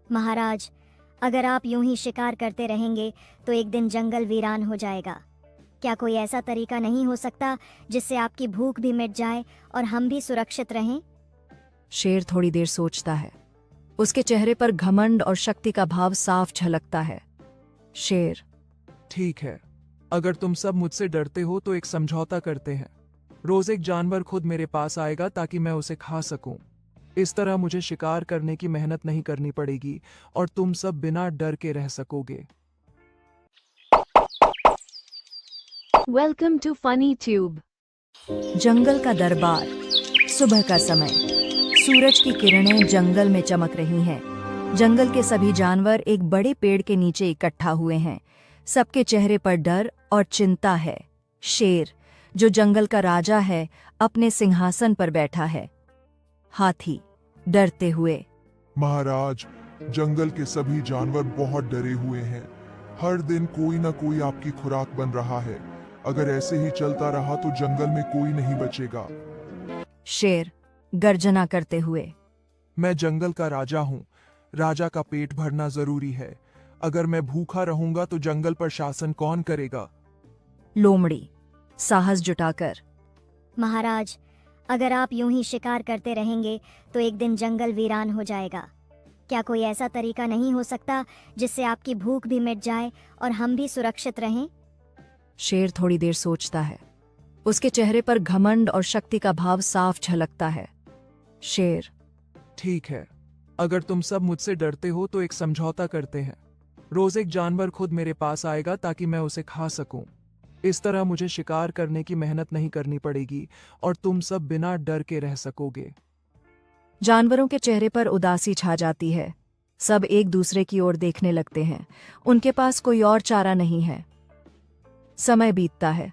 महाराज, अगर आप यूं ही शिकार करते रहेंगे तो एक दिन जंगल वीरान हो जाएगा। क्या कोई ऐसा तरीका नहीं हो सकता जिससे आपकी भूख भी मिट जाए और हम भी सुरक्षित रहें? शेर थोड़ी देर सोचता है। उसके चेहरे पर घमंड और शक्ति का भाव साफ झलकता है। शेर: ठीक है, अगर तुम सब मुझसे डरते हो तो एक समझौता करते हैं। रोज एक जानवर खुद मेरे पास आएगा ताकि मैं उसे खा सकूं। इस तरह मुझे शिकार करने की मेहनत नहीं करनी पड़ेगी और तुम सब बिना डर के रह सकोगे। Welcome to Funny Tube. जंगल का दरबार। सुबह का समय। सूरज की किरणें जंगल में चमक रही हैं। जंगल के सभी जानवर एक बड़े पेड़ के नीचे इकट्ठा हुए हैं। सबके चेहरे पर डर और चिंता है। शेर, जो जंगल का राजा है, अपने सिंहासन पर बैठा है। हाथी डरते हुए: महाराज, जंगल के सभी जानवर बहुत डरे हुए हैं। हर दिन कोई ना कोई आपकी खुराक बन रहा है। अगर ऐसे ही चलता रहा तो जंगल में कोई नहीं बचेगा। शेर गर्जना करते हुए: मैं जंगल का राजा हूं। राजा का पेट भरना जरूरी है। अगर मैं भूखा रहूंगा तो जंगल पर शासन कौन करेगा? लोमड़ी साहस जुटाकर: महाराज, अगर आप यूं ही शिकार करते रहेंगे तो एक दिन जंगल वीरान हो जाएगा। क्या कोई ऐसा तरीका नहीं हो सकता जिससे आपकी भूख भी मिट जाए और हम भी सुरक्षित रहें? शेर थोड़ी देर सोचता है। उसके चेहरे पर घमंड और शक्ति का भाव साफ झलकता है। शेर: ठीक है, अगर तुम सब मुझसे डरते हो तो एक समझौता करते हैं। रोज एक जानवर खुद मेरे पास आएगा ताकि मैं उसे खा सकूं। इस तरह मुझे शिकार करने की मेहनत नहीं करनी पड़ेगी और तुम सब बिना डर के रह सकोगे। जानवरों के चेहरे पर उदासी छा जाती है। सब एक दूसरे की ओर देखने लगते हैं। उनके पास कोई और चारा नहीं है। समय बीतता है।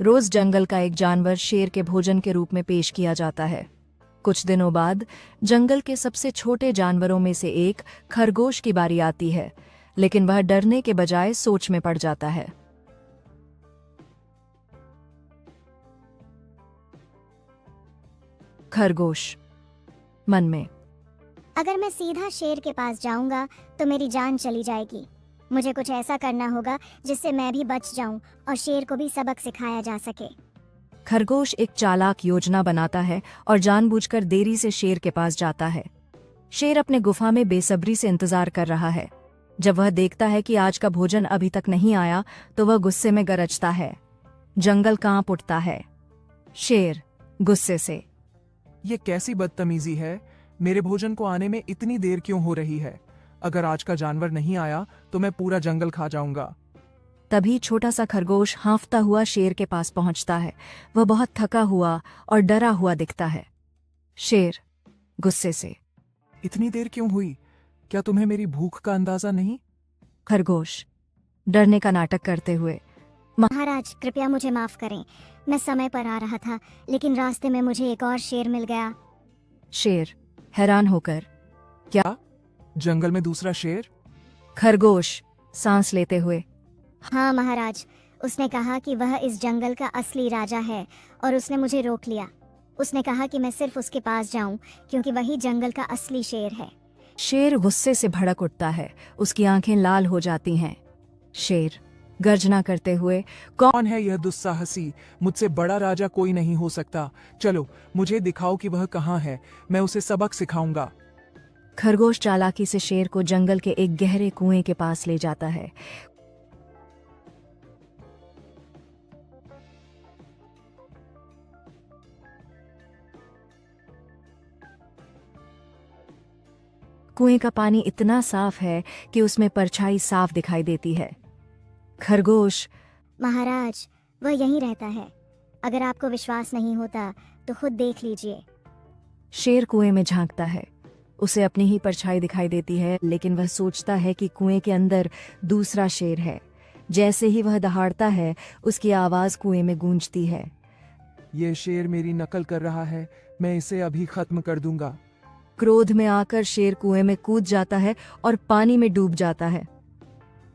रोज जंगल का एक जानवर शेर के भोजन के रूप में पेश किया जाता है। कुछ दिनों बाद जंगल के सबसे छोटे जानवरों में से एक खरगोश की बारी आती है, लेकिन वह डरने के बजाय सोच में पड़ जाता है। खरगोश मन में: अगर मैं सीधा शेर के पास जाऊंगा तो मेरी जान चली जाएगी। मुझे कुछ ऐसा करना होगा जिससे मैं भी बच जाऊं और शेर को भी सबक सिखाया जा सके। खरगोश एक चालाक योजना बनाता है और जानबूझकर देरी से शेर के पास जाता है। शेर अपने गुफा में बेसब्री से इंतजार कर रहा है। जब वह देखता है कि आज का भोजन अभी तक नहीं आया तो वह गुस्से में गरजता है। जंगल कांप उठता है। शेर गुस्से से: ये कैसी बदतमीजी है? मेरे भोजन को आने में इतनी देर क्यों हो रही है? अगर आज का जानवर नहीं आया तो मैं पूरा जंगल खा जाऊंगा। तभी छोटा सा खरगोश हाँफता हुआ शेर के पास पहुंचता है। वह बहुत थका हुआ और डरा हुआ दिखता है। शेर गुस्से से: इतनी देर क्यों हुई? क्या तुम्हें मेरी भूख का अंदाजा नहीं? खरगोश डरने का नाटक करते हुए: महाराज, कृपया मुझे माफ करें। मैं समय पर आ रहा था, लेकिन रास्ते में मुझे एक और शेर मिल गया। शेर हैरान होकर: क्या? जंगल में दूसरा शेर? खरगोश सांस लेते हुए: हाँ महाराज, उसने कहा कि वह इस जंगल का असली राजा है और उसने मुझे रोक लिया। उसने कहा कि मैं सिर्फ उसके पास जाऊं क्योंकि वही जंगल का असली शेर है। शेर गुस्से से भड़क उठता है। उसकी आंखें लाल हो जाती हैं। शेर गर्जना करते हुए: कौन है यह दुस्साहसी? मुझसे बड़ा राजा कोई नहीं हो सकता। चलो, मुझे दिखाओ कि वह कहाँ है। मैं उसे सबक सिखाऊंगा। खरगोश चालाकी से शेर को जंगल के एक गहरे कुएं के पास ले जाता है। कुएं का पानी इतना साफ है कि उसमें परछाई साफ दिखाई देती है। खरगोश: महाराज, वह यहीं रहता है। अगर आपको विश्वास नहीं होता तो खुद देख लीजिए। शेर कुएं में झांकता है। उसे अपनी ही परछाई दिखाई देती है, लेकिन वह सोचता है कि कुएं के अंदर दूसरा शेर है। जैसे ही वह दहाड़ता है, उसकी आवाज कुएं में गूंजती है। ये शेर मेरी नकल कर रहा है। मैं इसे अभी खत्म कर दूंगा। क्रोध में आकर शेर कुएं में कूद जाता है और पानी में डूब जाता है।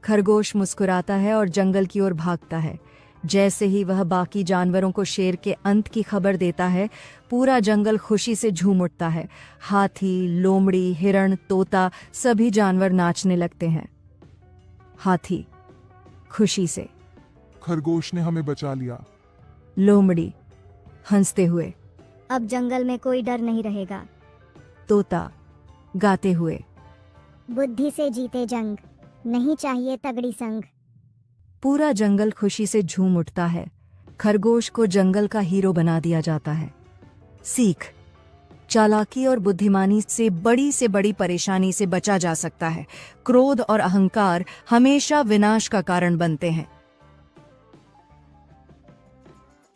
खरगोश मुस्कुराता है और जंगल की ओर भागता है। जैसे ही वह बाकी जानवरों को शेर के अंत की खबर देता है, पूरा जंगल खुशी से झूम उठता है। हाथी, लोमड़ी, हिरण, तोता सभी जानवर नाचने लगते हैं। हाथी खुशी से, खरगोश ने हमें बचा लिया। लोमड़ी हंसते हुए, अब जंगल में कोई डर नहीं रहेगा। तोता गाते हुए, बुद्धि से जीते जंग, नहीं चाहिए तगड़ी संग। पूरा जंगल खुशी से झूम उठता है। खरगोश को जंगल का हीरो बना दिया जाता है। सीख, चालाकी और बुद्धिमानी से बड़ी परेशानी से बचा जा सकता है। क्रोध और अहंकार हमेशा विनाश का कारण बनते हैं।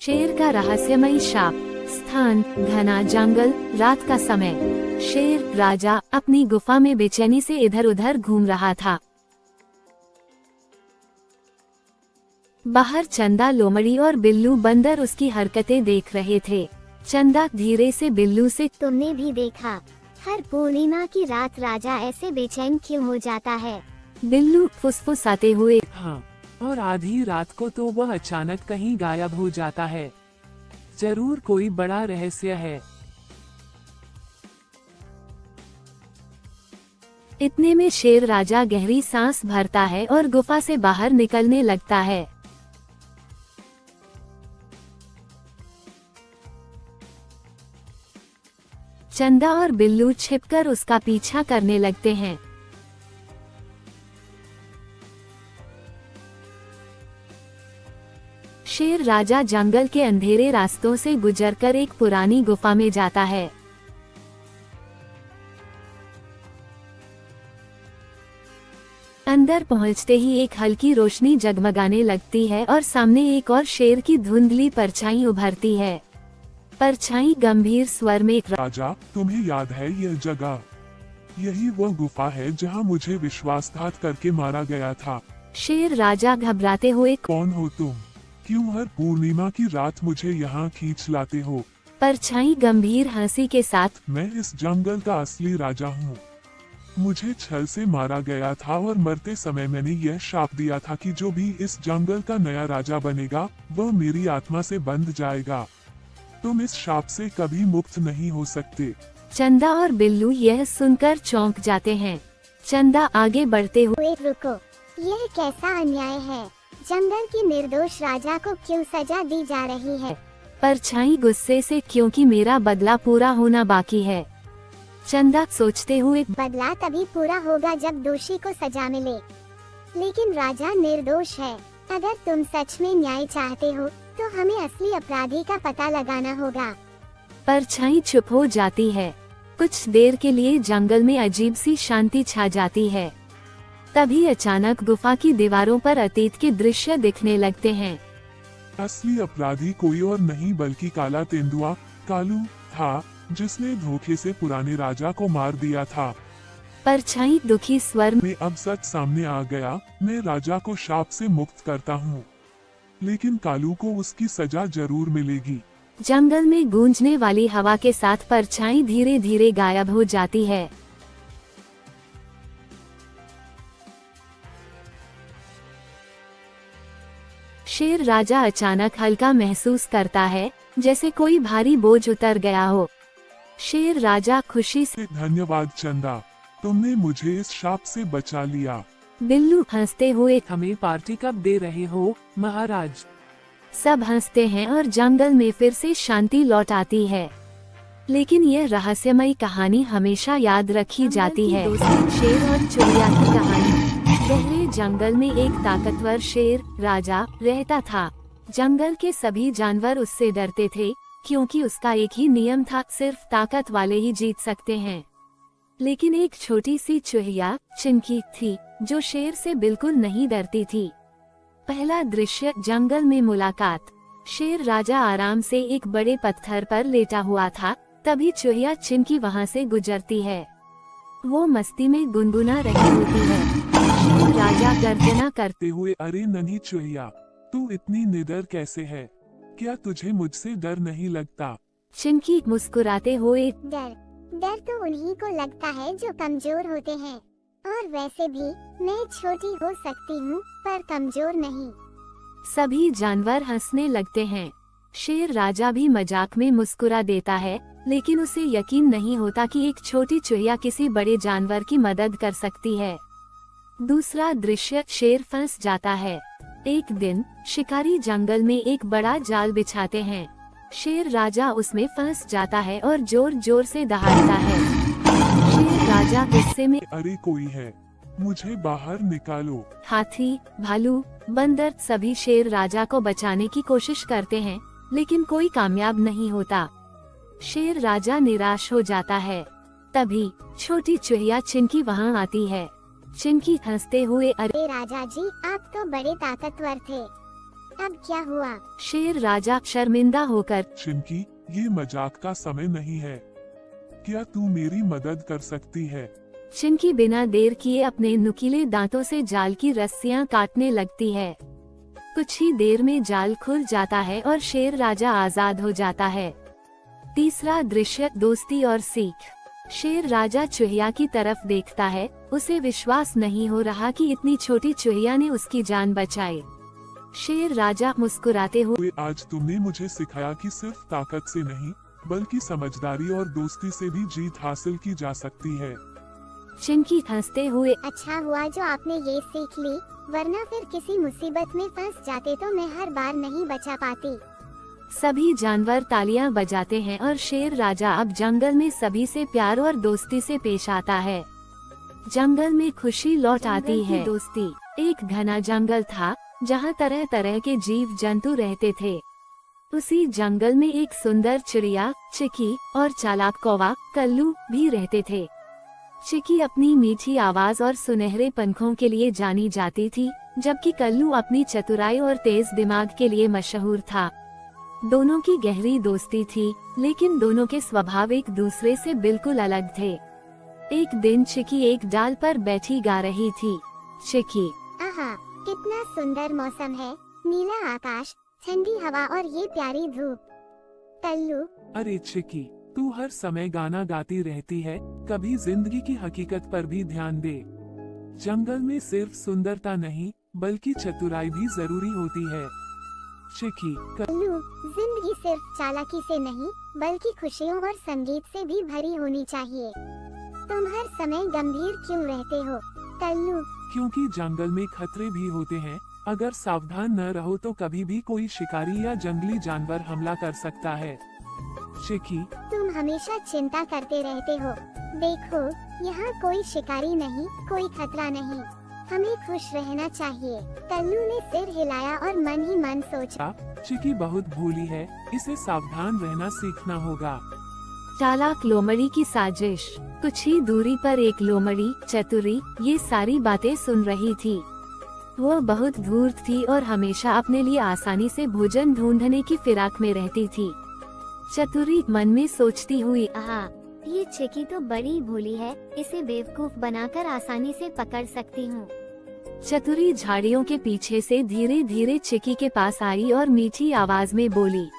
शेर का रहस्यमयी शाप। स्थान घना जंगल, रात का समय। शेर राजा अपनी गुफा में बेचैनी से इधर उधर घूम रहा था। बाहर चंदा, लोमड़ी और बिल्लू बंदर उसकी हरकतें देख रहे थे। चंदा धीरे से बिल्लू से, तुमने भी देखा, हर पूर्णिमा की रात राजा ऐसे बेचैन क्यों हो जाता है? बिल्लू फुसफुसाते हुए, हाँ, और आधी रात को तो वह अचानक कहीं गायब हो जाता है। जरूर कोई बड़ा रहस्य है। इतने में शेर राजा गहरी सांस भरता है और गुफा से बाहर निकलने लगता है। चंदा और बिल्लू छिपकर उसका पीछा करने लगते हैं। शेर राजा जंगल के अंधेरे रास्तों से गुजरकर एक पुरानी गुफा में जाता है। अंदर पहुंचते ही एक हल्की रोशनी जगमगाने लगती है और सामने एक और शेर की धुंधली परछाई उभरती है। परछाई गंभीर स्वर में, राजा, तुम्हें याद है यह जगह? यही वह गुफा है जहाँ मुझे विश्वासघात करके मारा गया था। शेर राजा घबराते हुए, कौन हो तुम? क्यों हर पूर्णिमा की रात मुझे यहाँ खींच लाते हो? परछाई गंभीर हंसी के साथ, मैं इस जंगल का असली राजा हूँ। मुझे छल से मारा गया था और मरते समय मैंने यह शाप दिया था कि जो भी इस जंगल का नया राजा बनेगा वह मेरी आत्मा से बंध जाएगा। तुम इस शाप से कभी मुक्त नहीं हो सकते। चंदा और बिल्लू यह सुनकर चौंक जाते हैं। चंदा आगे बढ़ते हुए, रुको, यह कैसा अन्याय है? जंगल के निर्दोष राजा को क्यों सजा दी जा रही है? परछाई गुस्से से, क्योंकि मेरा बदला पूरा होना बाकी है। चंदा सोचते हुए, बदला तभी पूरा होगा जब दोषी को सजा मिले। लेकिन राजा निर्दोष है। अगर तुम सच में न्याय चाहते हो तो हमें असली अपराधी का पता लगाना होगा। परछाई चुप हो जाती है। कुछ देर के लिए जंगल में अजीब सी शांति छा जाती है। तभी अचानक गुफा की दीवारों पर अतीत के दृश्य दिखने लगते हैं। असली अपराधी कोई और नहीं बल्कि काला तेंदुआ कालू था, जिसने धोखे से पुराने राजा को मार दिया था। परछाई दुखी स्वर में, अब सच सामने आ गया। मैं राजा को शाप से मुक्त करता हूँ, लेकिन कालू को उसकी सजा जरूर मिलेगी। जंगल में गूंजने वाली हवा के साथ परछाई धीरे धीरे गायब हो जाती है। शेर राजा अचानक हल्का महसूस करता है, जैसे कोई भारी बोझ उतर गया हो। शेर राजा खुशी से, धन्यवाद चंदा, तुमने मुझे इस शाप से बचा लिया। बिल्लू हंसते हुए, हमें पार्टी कब दे रहे हो महाराज? सब हंसते हैं और जंगल में फिर से शांति लौट आती है। लेकिन यह रहस्यमयी कहानी हमेशा याद रखी जाती है। शेर और चुड़िया की कहानी। गहरे जंगल में एक ताकतवर शेर राजा रहता था। जंगल के सभी जानवर उससे डरते थे, क्योंकि उसका एक ही नियम था, सिर्फ ताकत वाले ही जीत सकते हैं। लेकिन एक छोटी सी चुहिया चिंकी थी, जो शेर से बिल्कुल नहीं डरती थी। पहला दृश्य, जंगल में मुलाकात। शेर राजा आराम से एक बड़े पत्थर पर लेटा हुआ था। तभी चुहिया चिंकी वहां से गुजरती है। वो मस्ती में गुनगुना रही होती है। शेर राजा गर्जना करते हुए, अरे नन्ही चुहिया, तू इतनी निडर कैसे है? क्या तुझे मुझसे डर नहीं लगता? चिंकी मुस्कुराते हुए, डर तो उन्हीं को लगता है जो कमजोर होते हैं, और वैसे भी मैं छोटी हो सकती हूँ पर कमजोर नहीं। सभी जानवर हंसने लगते हैं। शेर राजा भी मजाक में मुस्कुरा देता है, लेकिन उसे यकीन नहीं होता कि एक छोटी चूहिया किसी बड़े जानवर की मदद कर सकती है। दूसरा दृश्य, शेर फंस जाता है। एक दिन शिकारी जंगल में एक बड़ा जाल बिछाते हैं। शेर राजा उसमें फंस जाता है और जोर जोर से दहाड़ता है। शेर राजा गुस्से में अरे कोई है, मुझे बाहर निकालो। हाथी, भालू, बंदर सभी शेर राजा को बचाने की कोशिश करते हैं, लेकिन कोई कामयाब नहीं होता। शेर राजा निराश हो जाता है। तभी छोटी चूहिया चिंकी वहाँ आती है। चिंकी हंसते हुए अरे राजा जी, आप तो बड़े ताकतवर थे, अब क्या हुआ? शेर राजा शर्मिंदा होकर चिंकी, ये मजाक का समय नहीं है, क्या तू मेरी मदद कर सकती है? चिंकी बिना देर किए अपने नुकीले दांतों से जाल की रस्सियां काटने लगती है। कुछ ही देर में जाल खुल जाता है और शेर राजा आजाद हो जाता है। तीसरा दृश्य, दोस्ती और सीख। शेर राजा चूहिया की तरफ देखता है, उसे विश्वास नहीं हो रहा कि इतनी छोटी चूहिया ने उसकी जान बचाई। शेर राजा मुस्कुराते हुए आज तुमने मुझे सिखाया कि सिर्फ ताकत से नहीं, बल्कि समझदारी और दोस्ती से भी जीत हासिल की जा सकती है। चिंकी हंसते हुए अच्छा हुआ जो आपने ये सीख ली, वरना फिर किसी मुसीबत में फंस जाते तो मैं हर बार नहीं बचा पाती। सभी जानवर तालियां बजाते हैं और शेर राजा अब जंगल में सभी से प्यार और दोस्ती से पेश आता है। जंगल में खुशी लौट आती है। दोस्ती। एक घना जंगल था, जहां तरह तरह के जीव जंतु रहते थे। उसी जंगल में एक सुंदर चिड़िया, चिकी, और चालाक कौवा, कल्लू भी रहते थे। चिकी अपनी मीठी आवाज और सुनहरे पंखों के लिए जानी जाती थी, जबकि कल्लू अपनी चतुराई और तेज दिमाग के लिए मशहूर था। दोनों की गहरी दोस्ती थी, लेकिन दोनों के स्वभाव एक दूसरे से बिल्कुल अलग थे। एक दिन चिकी एक डाल पर बैठी गा रही थी। चिकी, आहा, कितना सुंदर मौसम है, नीला आकाश, ठंडी हवा और ये प्यारी धूप। कल्लू, अरे चिकी, तू हर समय गाना गाती रहती है, कभी जिंदगी की हकीकत पर भी ध्यान दे। जंगल में सिर्फ सुंदरता नहीं, बल्कि चतुराई भी जरूरी होती है। चिकी, कल्लू, जिंदगी सिर्फ चालाकी से नहीं, बल्कि खुशियों और संगीत से भी भरी होनी चाहिए। तुम हर समय गंभीर क्यों रहते हो? कल्लू, क्योंकि जंगल में खतरे भी होते हैं, अगर सावधान न रहो तो कभी भी कोई शिकारी या जंगली जानवर हमला कर सकता है। चिकी, तुम हमेशा चिंता करते रहते हो। देखो, यहाँ कोई शिकारी नहीं, कोई खतरा नहीं, हमें खुश रहना चाहिए। कल्लू ने सिर हिलाया और मन ही मन सोचा, चिकी बहुत भोली है, इसे सावधान रहना सीखना होगा। चालाक लोमड़ी की साजिश। कुछ ही दूरी पर एक लोमड़ी, चतुरी, ये सारी बातें सुन रही थी। वो बहुत धूर्त थी और हमेशा अपने लिए आसानी से भोजन ढूंढने की फिराक में रहती थी। चतुरी मन में सोचती हुई, आहा, ये चिकी तो बड़ी भोली है, इसे बेवकूफ बनाकर आसानी से पकड़ सकती हूँ। चतुरी झाड़ियों के पीछे से धीरे धीरे चिकी के पास आई और मीठी आवाज में बोली,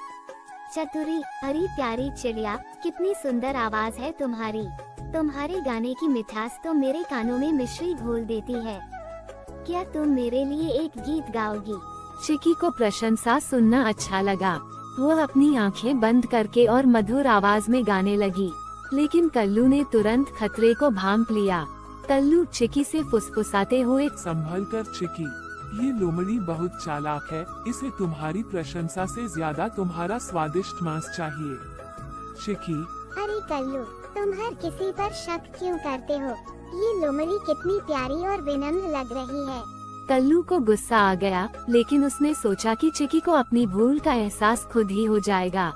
चतुरी, अरे प्यारी चिड़िया, कितनी सुंदर आवाज है तुम्हारी। तुम्हारे गाने की मिठास तो मेरे कानों में मिश्री घोल देती है। क्या तुम मेरे लिए एक गीत गाओगी? चिकी को प्रशंसा सुनना अच्छा लगा। वो अपनी आंखें बंद करके और मधुर आवाज में गाने लगी, लेकिन कल्लू ने तुरंत खतरे को भांप लिया। कल्लू चिकी से फुसफुसाते हुए, संभल कर चिकी, ये लोमड़ी बहुत चालाक है, इसे तुम्हारी प्रशंसा से ज्यादा तुम्हारा स्वादिष्ट मांस चाहिए। चिकी, अरे कल्लू, तुम हर किसी पर शक क्यों करते हो? ये लोमड़ी कितनी प्यारी और विनम्र लग रही है। कल्लू को गुस्सा आ गया, लेकिन उसने सोचा कि चिकी को अपनी भूल का एहसास खुद ही हो जाएगा।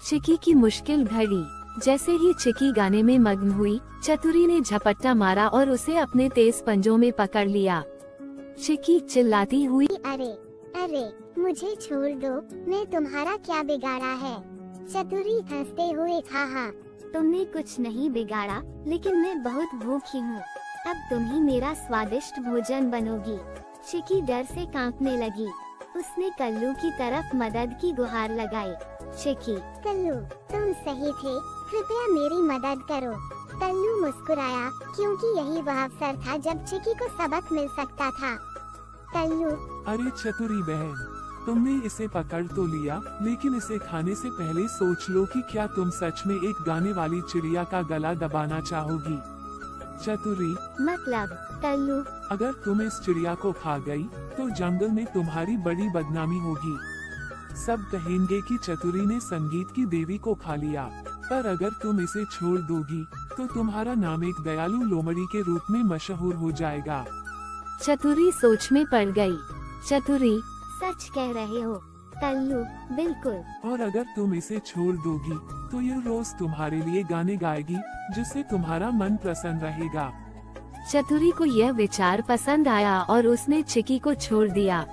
चिकी की मुश्किल घड़ी। जैसे ही चिकी गाने में मग्न हुई, चतुरी ने झपट्टा मारा और उसे अपने तेज पंजों में पकड़ लिया। चिकी चिल्लाती हुई, अरे अरे, मुझे छोड़ दो, मैं तुम्हारा क्या बिगाड़ा है? चतुरी हंसते हुए, हाँ, तुमने कुछ नहीं बिगाड़ा, लेकिन मैं बहुत भूखी हूँ। अब तुम ही मेरा स्वादिष्ट भोजन बनोगी। चिकी डर से कांपने लगी। उसने कल्लू की तरफ मदद की गुहार लगाई। चिकी, कल्लू, तुम सही थे, कृपया मेरी मदद करो। कल्लू मुस्कुराया, क्योंकि यही वह अवसर था जब चिकी को सबक मिल सकता था। कल्लू, अरे चतुरी बहन, तुमने इसे पकड़ तो लिया, लेकिन इसे खाने से पहले सोच लो कि क्या तुम सच में एक गाने वाली चिड़िया का गला दबाना चाहोगी। चतुरी, मतलब कल्लू, अगर तुम इस चिड़िया को खा गई तो जंगल में तुम्हारी बड़ी बदनामी होगी। सब कहेंगे कि चतुरी ने संगीत की देवी को खा लिया, पर अगर तुम इसे छोड़ दोगी तो तुम्हारा नाम एक दयालु लोमड़ी के रूप में मशहूर हो जाएगा। चतुरी सोच में पड़ गई। चतुरी, सच कह रहे हो कल्लू, बिल्कुल। और अगर तुम इसे छोड़ दोगी तो ये रोज तुम्हारे लिए गाने गाएगी, जिससे तुम्हारा मन प्रसन्न रहेगा। चतुरी को यह विचार पसंद आया और उसने चिकी को छोड़ दिया।